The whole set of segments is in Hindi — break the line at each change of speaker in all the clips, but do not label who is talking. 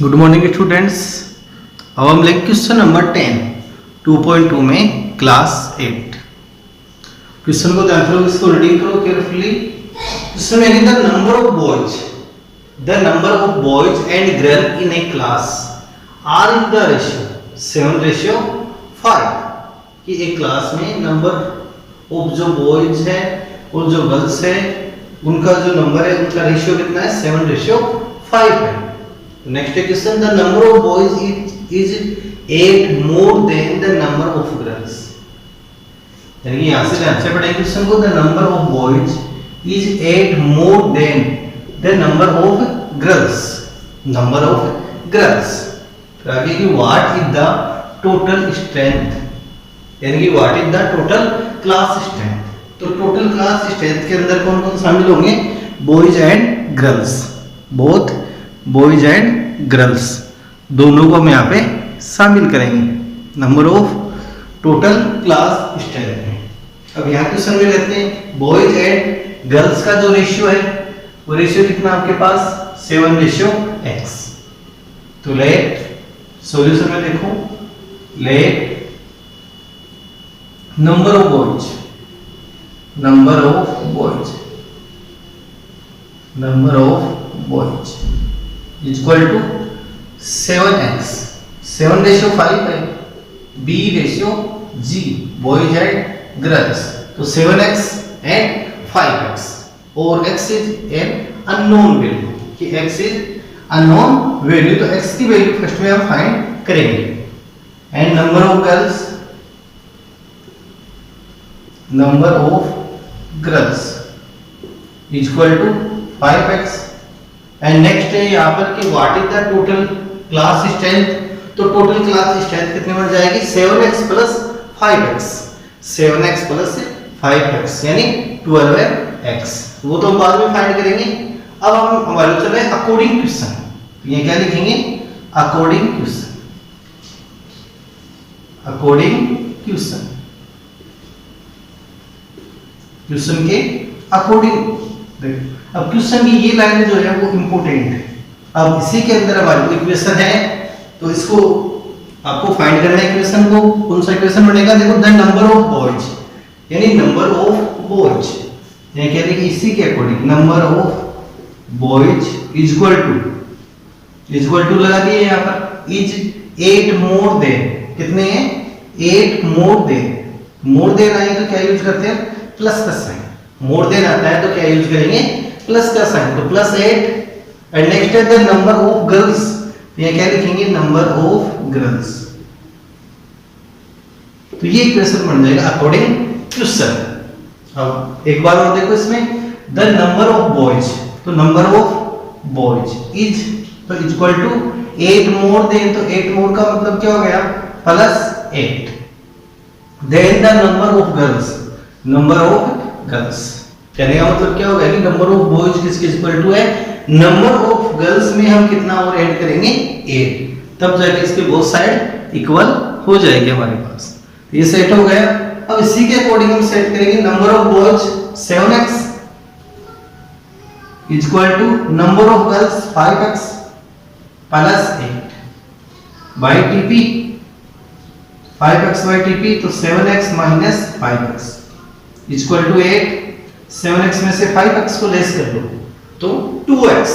Good morning students. अब हम लेंगे क्वेश्चन नंबर 10 2.2 में क्लास 8। क्वेश्चन को ध्यान से इसको रीडिंग करो केयरफुली। क्वेश्चन में the number of boys and girl in a class are in the ratio 7:5 कि एक क्लास में नंबर ऑफ जो बॉयज है और जो गर्ल्स है उनका जो नंबर है उनका रेशियो कितना है 7:5 है। Next question the number of boys is 8 more then the number of girls. यानी यहां से ध्यान से पढ़ेंगे क्वेश्चन को। The number of boys is 8 more then the number of girls. Number of girls फिर आगे की what is the total strength, यानी कि what is the total class strength. तो टोटल क्लास स्ट्रेंथ के अंदर कौन कौन शामिल होंगे? Boys and girls, both boys and girls दोनों को हम यहाँ पे शामिल करेंगे number of total class strength में। अब यहाँ क्वेश्चन में लेते हैं बॉयज एंड गर्ल्स का जो रेशियो है वो रेशियो कितना आपके पास 7:x। तो लेट सॉल्यूशन में देखो, let number of boys is equal to 7x 7:5 है, b ratio g boys and girls. तो 7x एंड 5x और x is an unknown value कि x इज अननोन वैल्यू। तो x की वैल्यू फर्स्ट में हम फाइंड करेंगे। And number of girls is equal to 5x। And next है यहाँ पर कि what is the total class strength. तो टोटल क्लास स्ट्रेंथ कितने बन जाएगी 7x plus 5x 7x plus 5x यानी 12x। वो तो हम बाद में फाइंड करेंगे। अब हम हमारे चल रहे अकॉर्डिंग क्वेश्चन। ये क्या लिखेंगे? According question. क्वेश्चन के अकॉर्डिंग। अब क्वेश्चन की ये लाइन जो है वो इंपॉर्टेंट है। अब इसी के अंदर हमारे को इक्वेशन है तो इसको आपको फाइंड करना है। इक्वेशन को कौन सा इक्वेशन बनेगा? देखो द नंबर ऑफ बॉयज यानी नंबर ऑफ बॉयज ये कह रहे कि इसी के according number of boys is equal to लगा दिए यहाँ पर इज 8 मोर देन। कितने हैं? 8 मोर देन आए तो क्या यूज करते हैं? प्लस का साइन। मोर देन आता है तो क्या यूज करेंगे? प्लस का साइन। तो +8 एंड नेक्स्ट है द नंबर ऑफ गर्ल्स। ये क्या लिखेंगे? Number of girls. तो ये इक्वेशन बन जाएगा अकॉर्डिंग क्वेश्चन। अब एक बार और देखो इसमें द नंबर ऑफ बॉयज। तो नंबर ऑफ बॉयज इज तो इक्वल टू 8 मोर देन। तो 8 मोर का मतलब क्या हो गया? +8 than the number of girls कहने का मतलब क्या होगा कि नंबर ऑफ बॉयज किसके इक्वल टू है? नंबर ऑफ गर्ल्स में हम कितना और ऐड करेंगे? 8। तब जाके इसके बोथ साइड इक्वल हो जाएंगे हमारे पास। तो ये सेट हो गया। अब इसी के अकॉर्डिंग हम सेट करेंगे number of boys 7x equal to number of girls 5x plus 8 by TP 5x by TP. तो 7x minus 5x equal to 8। 7x में से 5x को लेस कर लो तो 2x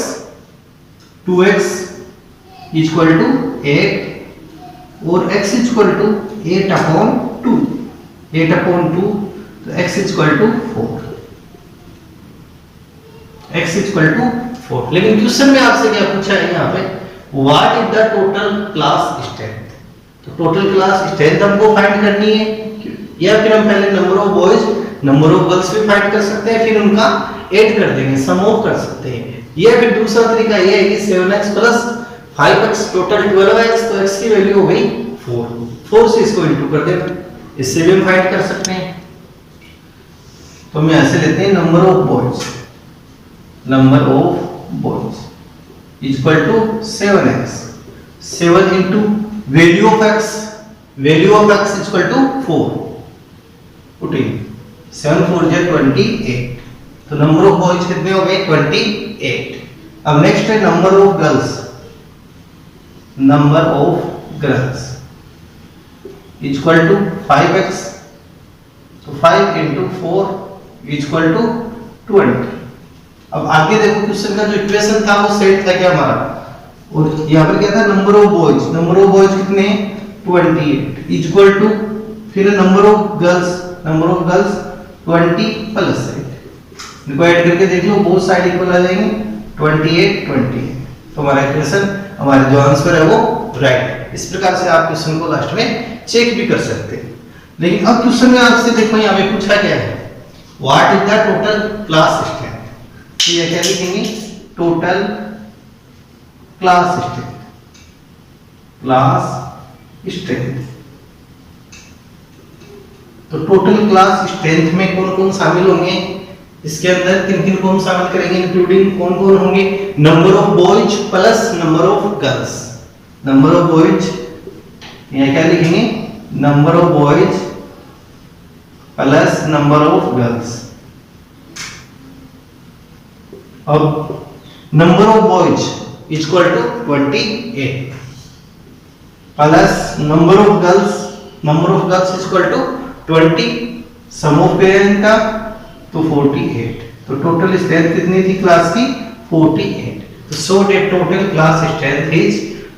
इक्वल टू 8 और x इक्वल टू 8/2 तो x इक्वल टू 4। लेकिन क्वेश्चन में आपसे क्या पूछा है यहाँ पे? What is the total class strength. तो टोटल क्लास स्ट्रेंथ हमको फाइंड करनी है या फिर हम पहले number of boys number of girls भी फाइंड कर सकते हैं फिर उनका ऐड कर देंगे, सम ऑफ कर सकते हैं। या फिर दूसरा तरीका ये है कि 7x plus 5x total 12x। तो x की वैल्यू हो गई 4 से इसको इंटू कर देना, इससे भी हम फाइंड कर सकते हैं। तो हम यहां से लेते हैं number of boys equal to 7x 7 into value of x equal to 4 putting 7 4 जा 28। तो नंबर ऑफ बॉयज कितने हो गए? 28। अब नेक्स्ट है number of girls number of girls equal to 5x, तो 5 इंटू 4 इक्वल टू 20। अब आगे देखो क्वेश्चन का जो इक्वेशन था वो सेट था क्या हमारा, और यहाँ पर क्या था, नंबर ऑफ बॉयज कितने, 28 इक्वल टू, फिर नंबर ऑफ गर्ल्स 20 प्लस 8, इनको ऐड करके देख लो, बोथ साइड इक्वल आ जाएंगे, 28। तो हमारा इक्वेशन, हमारा जो आंसर है वो राइट। इस प्रकार से आप क्वेश्चन को लास्ट में चेक भी कर सकते हैं। लेकिन अब क्वेश्चन में आपसे देखो यहाँ पे पूछा क्या है, what is the total class strength. तो ये क्या लिखेंगे, टोटल क्लास स्ट्रेंथ। तो टोटल क्लास स्ट्रेंथ में कौन कौन शामिल होंगे, इसके अंदर किन किन को हम शामिल करेंगे, इंक्लूडिंग कौन कौन होंगे, number of boys plus number of girls. Number of boys यहाँ क्या लिखेंगे, number of boys plus number of girls. अब number of boys equal to 28 plus number of girls equal to 20, sum of parent का तो 48। तो टोटल स्ट्रेंथ कितनी थी क्लास की, 48। तो so that total class strength is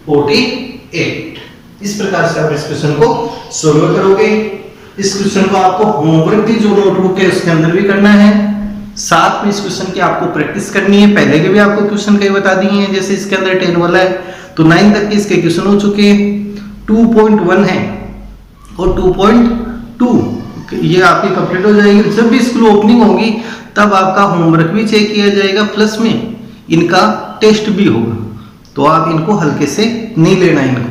48। इस प्रकार से आप इस क्वेश्चन को सोल्व करोगे। इस क्वेश्चन को आपको होमवर्क की जो नोटबुक है उसके अंदर भी करना है, साथ में इस क्वेश्चन की आपको प्रैक्टिस करनी है। पहले के भी आपको क्वेश्चन कई बता दिए हैं, जैसे इसके अंदर 10 वाला है तो 9 तक के इसके क्वेश्चन हो चुके हैं। 2.1 है और 2.2 ये आपकी कंप्लीट हो जाएगी। जब भी स्कूल ओपनिंग होगी तब आपका होमवर्क भी चेक किया जाएगा, प्लस में इनका टेस्ट भी होगा। तो आप इनको हल्के से नहीं लेना, इनको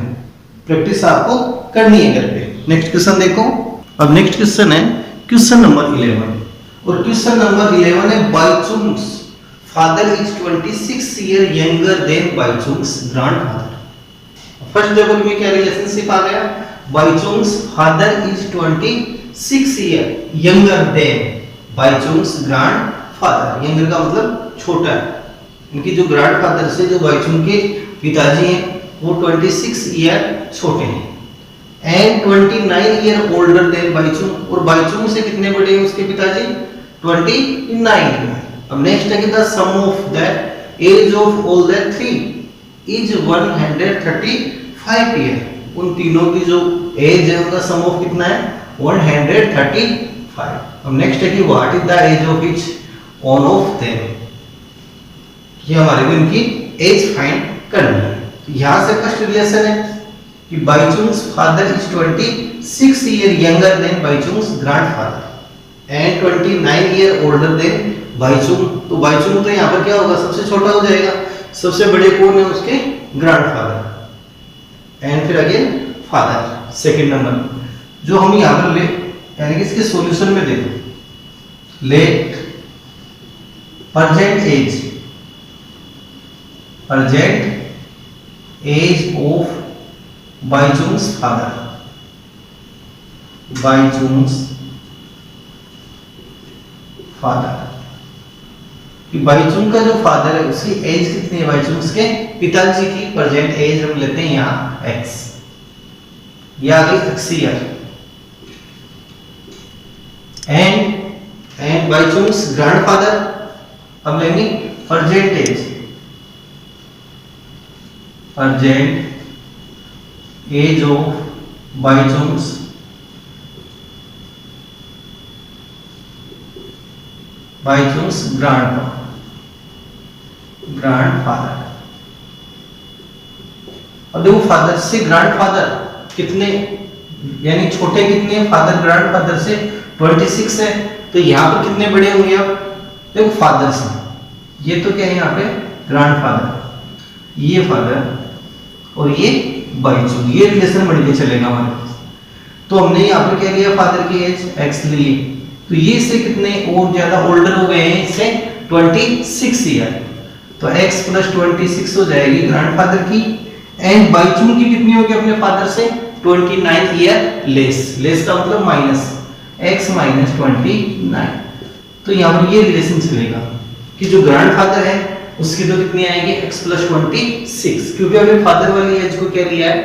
प्रैक्टिस आपको करनी है घर पे। नेक्स्ट क्वेश्चन देखो। अब नेक्स्ट क्वेश्चन है क्वेश्चन नंबर 11, और क्वेश्चन नंबर 11 है Bhaichung's father is 26 year younger than Bhaichung's grandfather. First table में क्या रिलेशनशिप आ गया, Bhaichung's father is 26 year younger than Bhaichung's grandfather. Younger का मतलब छोटा है, इनकी जो ग्रैंडफादर से जो बाइचुंग के पिताजी हैं वो 26 ईयर छोटे हैं, and 29 year older than Bhaichung, और बाइचुंग से कितने बड़े हैं उसके पिताजी, 29। अब नेक्स्ट है कि the sum of the age of all the three is 135 year. उन तीनों की जो एज है उनका सम ऑफ कितना है, 135। अब नेक्स्ट है कि what is the age of each one of them. ये हमारे को इनकी एज फाइंड करनी है। यहां से फर्स्ट रिलेशन है कि Bhaichung's father is 26 year younger than Bhaichung's grandfather and 29 year older than Bhaichung. तो बाइचुंग तो यहाँ पर क्या होगा, सबसे छोटा हो जाएगा, सबसे बड़े कौन है उसके ग्रैंडफादर, एंड फिर अगेन फादर सेकंड नंबर। जो हम यहाँ पर ले यानी कि इसके सॉल्यूशन में देखो, let present age of Bhaichung's father, कि बाइचुंग का जो फादर है उसकी एज कितनी है, बाइचुंग के पिताजी की प्रेजेंट एज हम लेते हैं यहाँ x, ये आ गई x year, and Bhaichung's grandfather अब लेंगे present age of Bhaichung's grandfather. अब देखो फादर से ग्रैंडफादर कितने यानी छोटे कितने हैं, फादर ग्रैंडफादर से 26 है, तो यहाँ पर कितने बड़े होंगे। अब देखो फादर से ये तो क्या है यहाँ पे ग्रैंडफादर, ये फादर और ये बाइचुंग, ये रिलेशन बढ़ के चलेगा हमारे पास। तो हमने यहाँ पर क्या लिया, फादर की एज x ली, तो ये इससे कितने और ज्यादा ओल्डर हो गए हैं, इससे 26 ईयर, तो x प्लस 26 हो जाएगी ग्रैंडफादर की, एंड बाइचुंग की कितनी होगी अपने फादर से 29 ईयर लेस का मतलब माइनस, x माइनस 29। तो यहाँ पर ये रिलेशन चलेगा कि जो ग्रैंडफादर है उसकी तो कितनी आएगी x प्लस 26, क्योंकि हमने फादर वाली एज को क्या लिया है,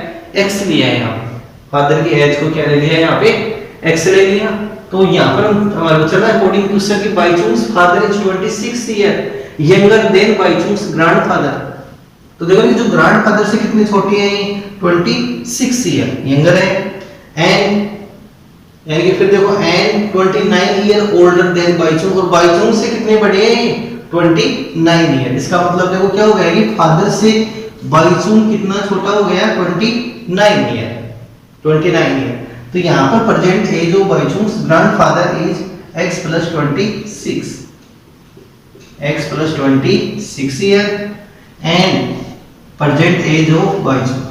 x लिया है। यहाँ फादर की एज को क्या ले लिया है, यहाँ पे x ले लिया। तो यहाँ पर हमारा चला अकॉर्डिंग टू सर की बाय चूज father is 26 year younger than बाय चूज ग्रैंडफादर। तो देखो कि जो ग्रैंडफादर से कितनी छोटी है, 26 ईयर यंगर है। एंड यानी कि फिर देखो and 29 year older then Bhaichung, और बायचुंग से कितने बड़े हैं, 29 ईयर। इसका मतलब देखो क्या हो गया कि फादर से बायचुंग कितना छोटा हो गया, 29 ईयर, 29 ईयर। तो यहाँ पर present age of Bhaichung grandfather is x plus 26, x plus 26 year and present age of Bhaichung,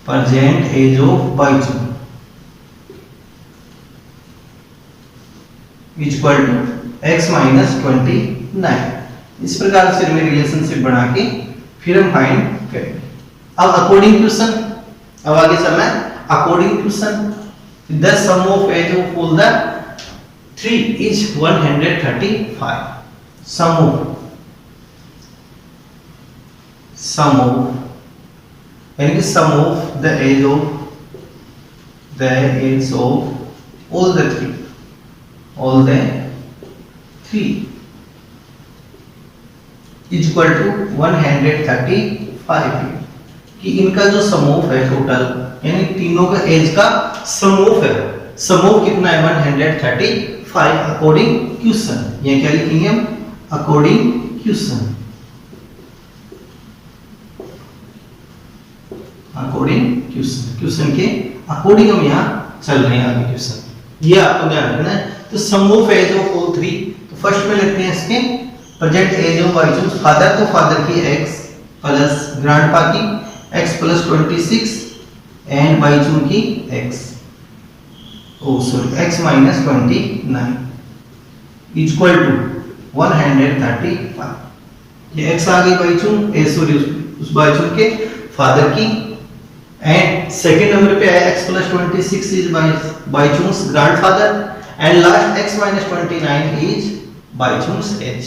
present age of Bhaichung is equal to x minus 29। इस प्रकार से में रिलेशनशिप बना के फिर हम फाइंड करेंगे। अब अकॉर्डिंग टू सन, अब आगे चलना है according to son, the sum of age of all the 3 is 135। sum of यानी कि sum of the age of all the three is equal to 135 कि इनका जो सम ऑफ है टोटल, यानी तीनों का एज का सम ऑफ है, सम ऑफ कितना है 135 अकॉर्डिंग क्वेश्चन। ये क्या लिखेंगे हम, अकॉर्डिंग क्वेश्चन, अकॉर्डिंग क्वेश्चन के अकॉर्डिंग हम यहाँ चल रहे हैं आगे क्वेश्चन, ये आपको ध्यान रखना है। तो सम ऑफ एज ऑफ ऑल 3, तो फर्स्ट में लिखते हैं इसके present age of Bhaichung father, तो फादर की x प्लस ग्रैंडपा की x प्लस 26 एंड बायचुंग की x माइनस 29 इक्वल टू 135। ये x आ गई बायचुंग सॉरी उस बायचुंग के फादर की, एंड सेकंड नंबर पे आया x plus 26 is Bhaichung's grandfather and last x minus 29 is Bhaichung's age.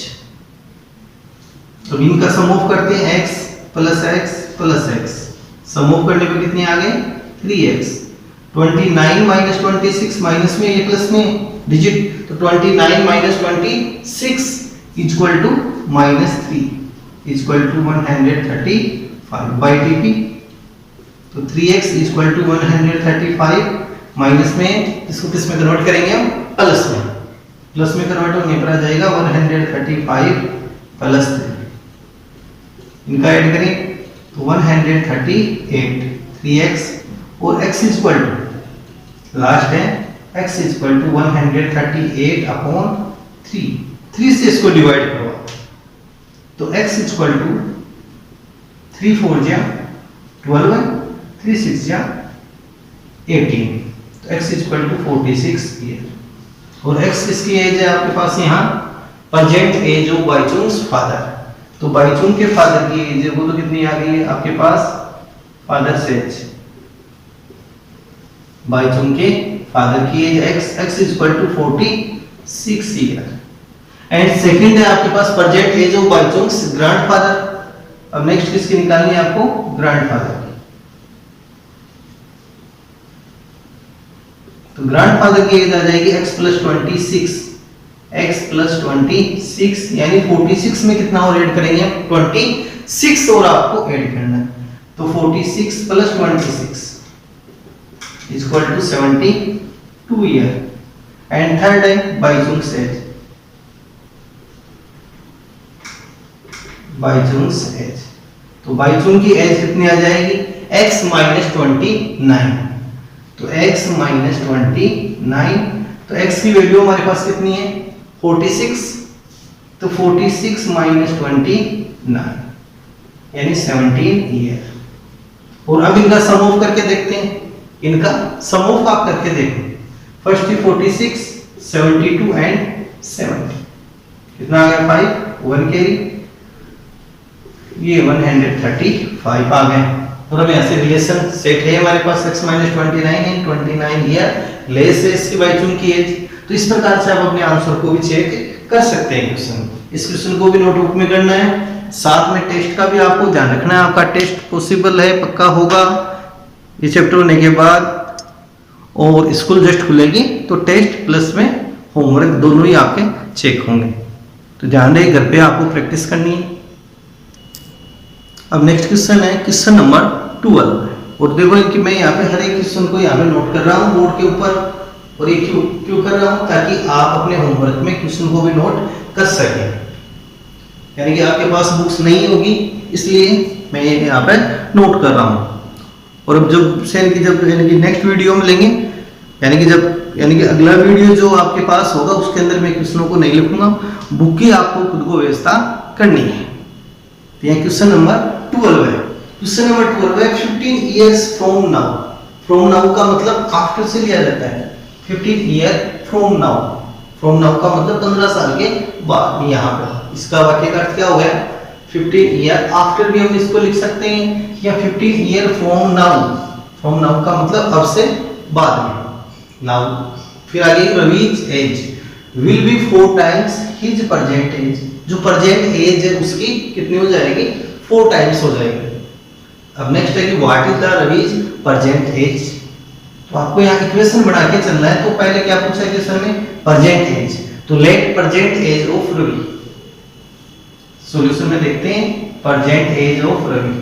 तो इनका सम ऑफ करते हैं x plus x, sum of करने पे कितने आ गए 3x, 29 माइनस 26 माइनस में ये प्लस में डिजिट, तो 29 minus 26 equal to minus 3 equal to 135 by TP. तो 3x इक्वल टू 135 माइनस में इसको किस में कन्वर्ट करेंगे हम, प्लस में कन्वर्ट होने पर आ जाएगा 135 प्लस 3, इनका ऐड करें तो 138 3x और x इक्वल टू लास्ट है x इक्वल टू 138 अपॉन 3 से इसको डिवाइड करवा, तो x इक्वल टू 3 4 जा 12 3 6 जा 18, तो x इक्वल टू 46 ईयर। और x किसकी एज है आपके पास यहाँ, प्रेजेंट एज ऑफ बायचुंग्स फादर, तो बायचुंग के फादर की एज वो तो कितनी आ गई है आपके पास, फादर से एज बायचुंग के फादर की age x equal to 46 year. And second है आपके पास present age of Baichung's grandfather. अब नेक्स्ट किसकी निकालनी है आपको, ग्रैंडफादर की। तो ग्रैंडफादर की एज आ जाएगी x प्लस 26 यानी 46 में कितना और ऐड करेंगे 26 और आपको ऐड करना है, तो 46 plus 26 equal to 72 year. And third है बायचुंग्स एज, बायचुंग्स एज, तो बायचुंग की एज कितनी आ जाएगी x माइनस 29, तो x माइनस 29, तो x की वैल्यू हमारे पास कितनी है 46, तो 46 माइनस 29 यानी 17 ईयर। और अब इनका सम ऑफ करके देखते हैं, इनका सम ऑफ आप करके देखें, फर्स्ट 46 72 एंड 70 कितना आ गया 5 1 कैरी, ये 135 आ गए। और अब यहाँ से रिलेशन सेट है हमारे पास x minus 29 and 29 year less है इसकी बायचुंग की एज। तो इस प्रकार से आप अपने आंसर को भी चेक कर सकते हैं क्वेश्चन। इस क्वेश्चन को भी नोटबुक में करना है, साथ में टेस्ट का भी आपको ध्यान रखना है। आपका टेस्ट पॉसिबल है, पक्का होगा ये चैप्टर होने के बाद, और स्कूल जस्ट खुलेगी तो टेस्ट प्लस में होमवर्क दोनों ही आपके चेक होंगे। तो ध्यान रहे, घर पे आपको प्रैक्टिस करनी है। अब नेक्स्ट क्वेश्चन है क्वेश्चन नंबर 12, और देखो कि मैं यहाँ पे हर एक क्वेश्चन को यहाँ पे नोट कर रहा हूँ बोर्ड के ऊपर, और ये क्यों कर रहा हूँ, ताकि आप अपने होमवर्क में क्वेश्चन को भी नोट कर सकें। यानी कि आपके पास बुक्स नहीं होगी, इसलिए मैं यहाँ पे नोट कर रहा हूँ। और अब जब नेक्स्ट वीडियो में लेंगे, यानी कि अगला वीडियो जो आपके पास होगा उसके अंदर मैं क्वेश्चनों को नहीं लिखूंगा, बुक की आपको खुद को व्यवस्था करनी है। तो यहाँ क्वेश्चन नंबर 12 है। क्वेश्चन नंबर 12 है 15 years from now। From now का मतलब आफ्टर से लिया जाता है। 15 year from now, from now का मतलब 15 साल के बाद। यहाँ पर इसका वाक्य का अर्थ क्या हो गया, 15 year आफ्टर भी हम इसको लिख सकते हैं, या 15 year from now। From now का मतलब अब से बाद में, नाउ। फिर आगे Ravi's age will be 4 times his present age. जो प्रेजेंट एज है उसकी कितनी हो जाएगी, 4 टाइम्स हो जाएगी। अब नेक्स्ट है कि what is the Ravi's present age. तो आपको यहाँ इक्वेशन बना के चलना है। तो पहले क्या पूछा है क्वेश्चन में, प्रेजेंट एज। तो let present age of Ravi, solution में देखते हैं present age of Ravi,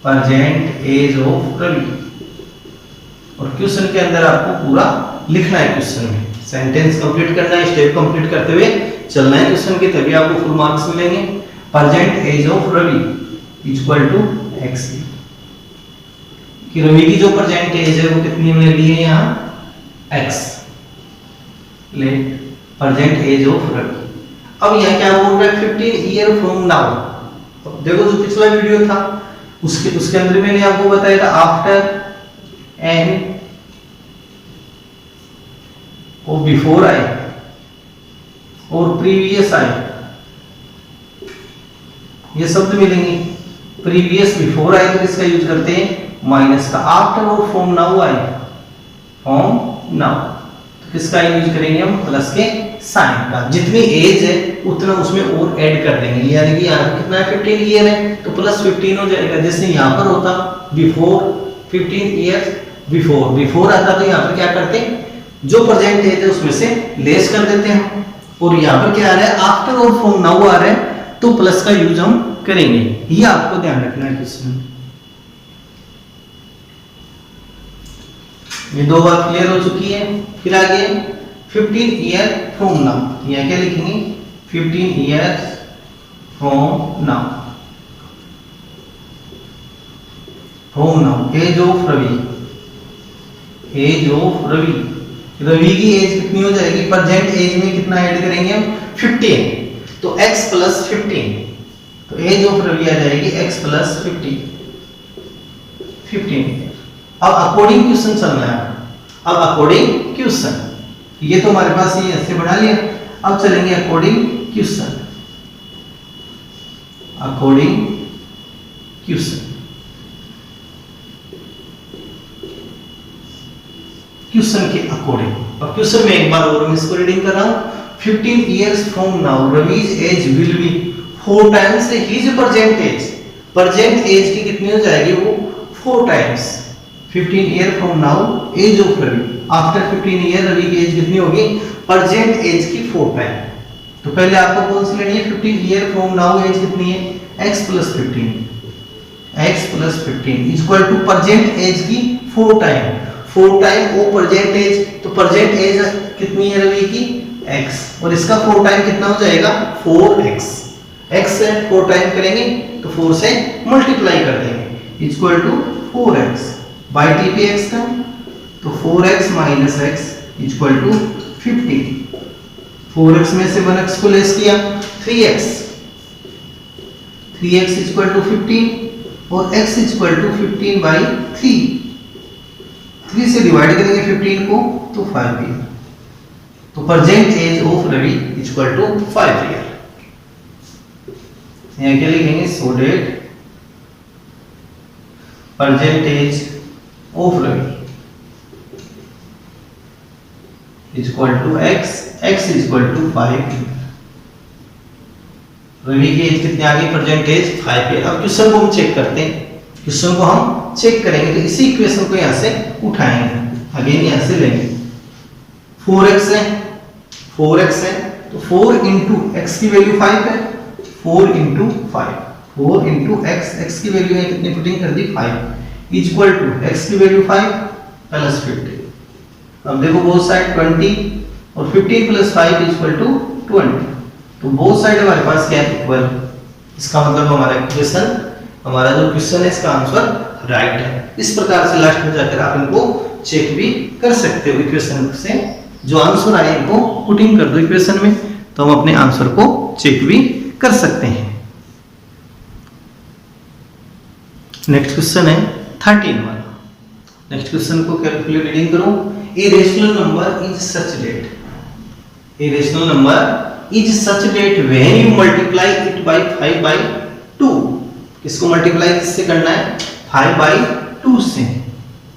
present age of Ravi. और क्वेश्चन के अंदर आपको पूरा लिखना है, क्वेश्चन में सेंटेंस कंप्लीट करना है, स्टेप कंप्लीट करते हुए चलना है क्वेश्चन के, तभी आपको फुल मार्क्स मिलेंगे। Present age of Ravi equal to x, कि रवि की जो प्रेजेंट एज है वो कितनी हमने ली है यहाँ, x. Let present age of Ravi. अब यहाँ क्या बोल रहा है, 15 year from now। तो देखो जो पिछला वीडियो था उसके अंदर मैंने आपको बताया था आफ्टर एंड और बिफोर आए और प्रीवियस आए, ये शब्द मिलेंगे। प्रीवियस बिफोर आए तो किसका यूज करते हैं, माइनस का। आफ्टर और फ्रॉम नाउ आए, फ्रॉम नाउ तो किसका यूज करेंगे हम, प्लस के साइन का। जितनी एज है उतना उसमें और ऐड कर देंगे, यानी कि यहाँ कितना है 15 ईयर है तो प्लस 15 हो जाएगा। जैसे यहाँ पर होता बिफोर 15 ईयर्स, बिफोर आता तो यहाँ पर क्या करते हैं, जो प्रेजेंट एज है उसमें से लेस कर देते हैं। और यहाँ पर क्या आ रहा है, आफ्टर और फ्रॉम नाउ आ रहा है तो प्लस का यूज हम करेंगे। ये आपको ध्यान रखना है क्वेश्चन। ये दो बात क्लियर हो चुकी है। फिर आगे 15 year from now, यहाँ क्या लिखेंगे, 15 years from now, from now। Age of Ravi, age of Ravi, Ravi की एज कितनी हो जाएगी, प्रेजेंट एज में कितना ऐड करेंगे हम, 15, तो x प्लस 15, तो एज ऑफ रवि आ जाएगी x प्लस 15। अब अकॉर्डिंग क्वेश्चन चलना है। अब अकॉर्डिंग क्वेश्चन, ये तो हमारे पास ये ऐसे बना लिया। अब चलेंगे according question, according question. Question के अकॉर्डिंग, और क्वेश्चन में एक बार और मैं इसको रीडिंग कर रहा हूं। 15 years from now Ravi's age will be 4 times his present age. Present age की कितनी हो जाएगी, वो 4 times। 15 year from now age of Ravi, after 15 year Ravi की एज कितनी होगी, प्रेजेंट एज की 4 टाइम। तो पहले आपको कौन सी लेनी है, 15 year from now एज कितनी है, x plus 15, x plus 15 equal to present age की 4 टाइम। 4 टाइम वो प्रेजेंट एज, तो प्रेजेंट एज कितनी है रवि की, x, और इसका 4 टाइम कितना हो जाएगा, 4x। x से 4 टाइम करेंगे तो 4 से मल्टीप्लाई कर देंगे, equal to 4x by T P x का, तो 4x minus x equal to 15। 4x में से 1x को लेस किया, 3x इक्वल टू 15 और x इक्वल टू 15 बाई 3 से डिवाइड करेंगे 15 को तो 5 ईयर। तो present age of Ravi equal to 5 year. यहाँ क्या लिखेंगे, so that present age of Ravi is equal to X, X is equal to 5। Ravi की एज कितनी आ गई? प्रेजेंट एज 5 है। अब क्वेश्चन को हम चेक करते हैं, क्वेश्चन को हम चेक करेंगे। तो इसी इक्वेशन को यहाँ से उठाएंगे, अगेन यहाँ से लेंगे। 4x है, 4x है तो 4 इंटू एक्स की वैल्यू 5 है, 4 इंटू 5, 4 इंटू एक्स की वैल्यू है कितनी पुटिंग कर दी 5 इज इक्वल टू एक्स की वैल्यू 5 प्लस 50। अब देखो बोथ साइड 20 और 15 प्लस 5 इज इक्वल टू 20, तो बोथ साइड हमारे पास क्या है? इक्वल। इसका मतलब हमारा इक्वेशन, हमारा जो क्वेश्चन है इसका आंसर राइट है। इस प्रकार से लास्ट में जाकर आप इनको चेक भी कर सकते हो। इक्वेशन से जो आंसर आए इनको पुटिंग कर दो इक्वेशन में, तो हम अपने आंसर को चेक भी कर सकते हैं। नेक्स्ट क्वेश्चन है 13 वाला। नेक्स्ट क्वेश्चन को कैलकुलेट रीडिंग करो। A rational number is such that, a rational number is such that when you multiply it by 5/2। किसको मल्टीप्लाई किससे करना है? 5/2 से,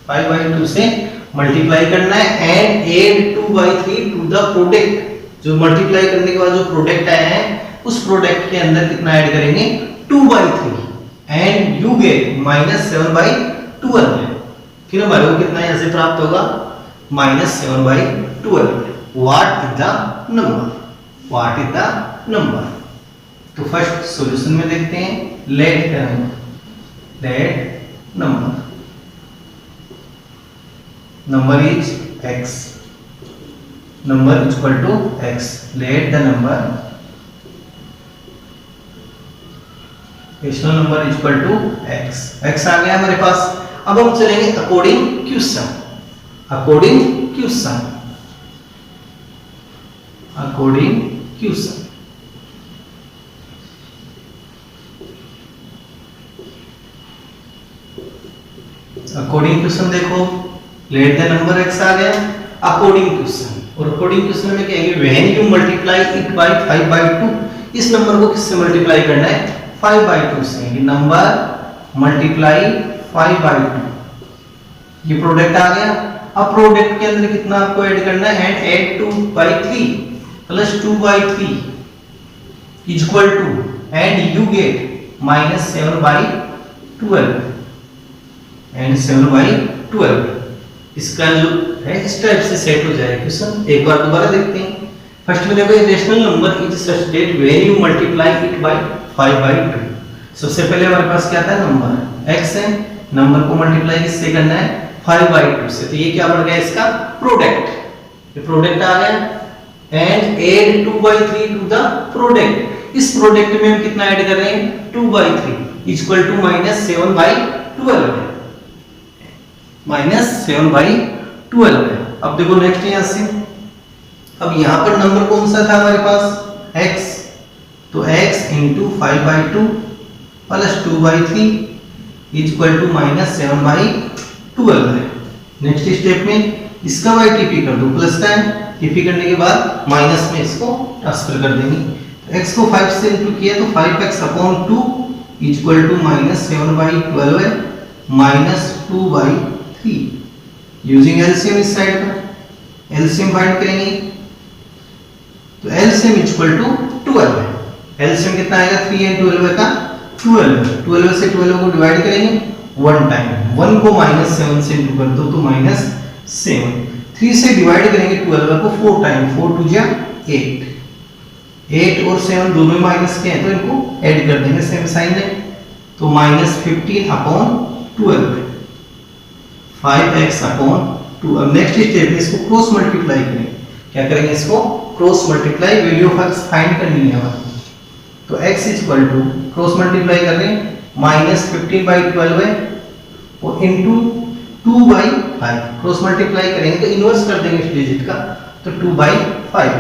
5/2 से मल्टीप्लाई करना है and add 2/3 to the product. जो मल्टीप्लाई करने के बाद जो प्रोडक्ट आया है उस प्रोडक्ट के अंदर कितना ऐड करेंगे? 2/3 एंड यू गेट -7/12 है। फिर हमारे को कितना यहां से प्राप्त होगा? -7/12। What is the number? What is the number? तो फर्स्ट सॉल्यूशन में देखते हैं। Let number is x, number is equal to x, let the number rational number is equal to x, x आ गया हमारे पास। अब हम चलेंगे according question, according question, according question. According question देखो, लेट द नंबर x आ गया अकॉर्डिंग क्वेश्चन। और अकॉर्डिंग क्वेश्चन में कहेंगे when you multiply it by 5/2। इस नंबर को किससे मल्टीप्लाई करना है? 5/2 से। ये नंबर मल्टीप्लाई 5/2, ये प्रोडक्ट आ गया। अब प्रोडक्ट के अंदर कितना आपको ऐड करना है? And add 2/3 plus 2/3 is equal to and you get -7/12 and 7/12। इसका जो है इस टाइप से सेट हो जाएगा क्वेश्चन। एक बार दोबारा देखते हैं। फर्स्ट में देखो ये rational number is such that when you multiply it by 5/2। सबसे पहले हमारे पास क्या था? नंबर x है, नंबर को मल्टीप्लाई किससे करना है? 5/2 से। तो ये क्या बन गया? इसका प्रोडक्ट। ये प्रोडक्ट आ गया and add 2/3 to the product. इस प्रोडक्ट में हम कितना ऐड कर रहे हैं? 2/3 इज इक्वल टू -7/12 है, -7/12 है। अब देखो नेक्स्ट यहां से, अब यहां पर नंबर कौन सा था हमारे पास? x, तो x into 5/2 plus 2/3 is equal to -7/12 है। नेक्स्ट स्टेप में इसका y टीपी कर दो, प्लस का है, टीपी करने के बाद माइनस में इसको ट्रांसफर कर देंगे। तो x को 5 से इंटू किया तो 5x/2 इज इक्वल टू -7/12 है, -2/3। यूजिंग एलसीएम इस साइड पर एलसीएम फाइंड करेंगे तो एलसीएम इज इक्वल टू 12 है। एलसीएम कितना आएगा? 3 एंड 12 का 12, 12 से 12 को डिवाइड करेंगे 1 टाइम, 1 को -7 से इंटू कर दो तो -7, 3 से डिवाइड करेंगे 12 को 4 टाइम, 4 2 जा 8, 8 और 7 दोनों माइनस के हैं तो इनको ऐड कर देंगे सेम साइन है, तो -15/12 5x/2। अब नेक्स्ट स्टेप में इसको क्रॉस मल्टीप्लाई करेंगे। क्या करेंगे? इसको cross multiply, value of x find करनी है हमें। तो x is equal to cross multiply कर रहे हैं -15/12 है और इनटू 2/5। क्रॉस मल्टीप्लाई करेंगे तो इनवर्स कर देंगे इस डिजिट का, तो 2/5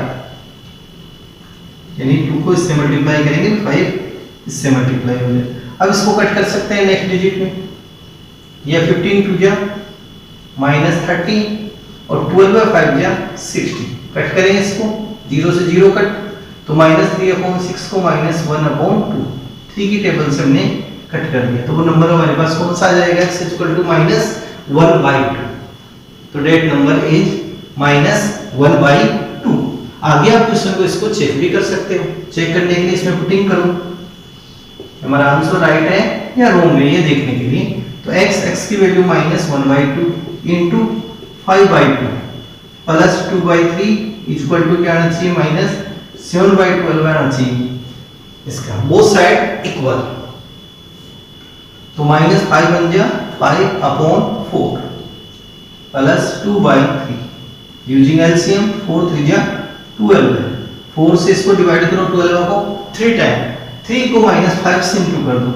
यानी 2 को इससे मल्टीप्लाई करेंगे तो 5 इससे मल्टीप्लाई हो जाए। अब इसको कट कर सकते हैं नेक्स्ट डिजिट में, या 15 2 जा -30 और 12/5 जा 60। कट करेंगे इसको, 0 से 0 कट, तो -3/6 को -1/2, 3 की टेबल से हमने कट कर दिया। तो वो नंबर हमारे पास कौन सा आ जाएगा? x equal to -1/2। तो डेट नंबर इज 1/2। आगे आप क्वेश्चन को इसको चेक भी कर सकते हो। चेक करने के लिए इसमें पुटिंग करूं, हमारा आंसर राइट है या रॉन्ग है ये देखने के लिए। तो x की value -1/2 into 5/2 plus 2/3 equal to क्या आना चाहिए -7/12 आना चाहिए। इसका बोथ साइड इक्वल, तो -5 बन जा 5/4 प्लस 2/3 यूजिंग एलसीएम 4 3 जा 12 है। 4 से इसको डिवाइड करो 12 को 3 टाइम, 3 को -5 से इंटू कर दो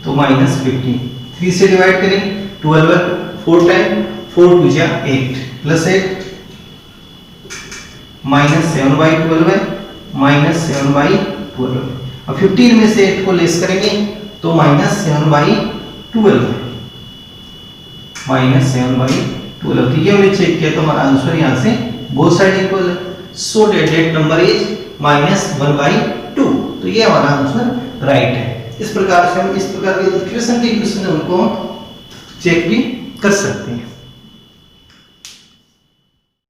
तो -15। 3 से डिवाइड करें 12 4 टाइम, 4 2 जा 8 प्लस 8 -7/12 है -7/12। अब 15 में से 8 को लेस करेंगे तो -7/12 है -7/12। ठीक है, हमने चेक किया तो हमारा आंसर यहाँ से बोथ साइड इक्वल है। सो डेट नंबर इज -1/2। तो ये हमारा आंसर राइट है। इस प्रकार से हम इस प्रकार के क्वेश्चन है उनको चेक भी कर सकते हैं।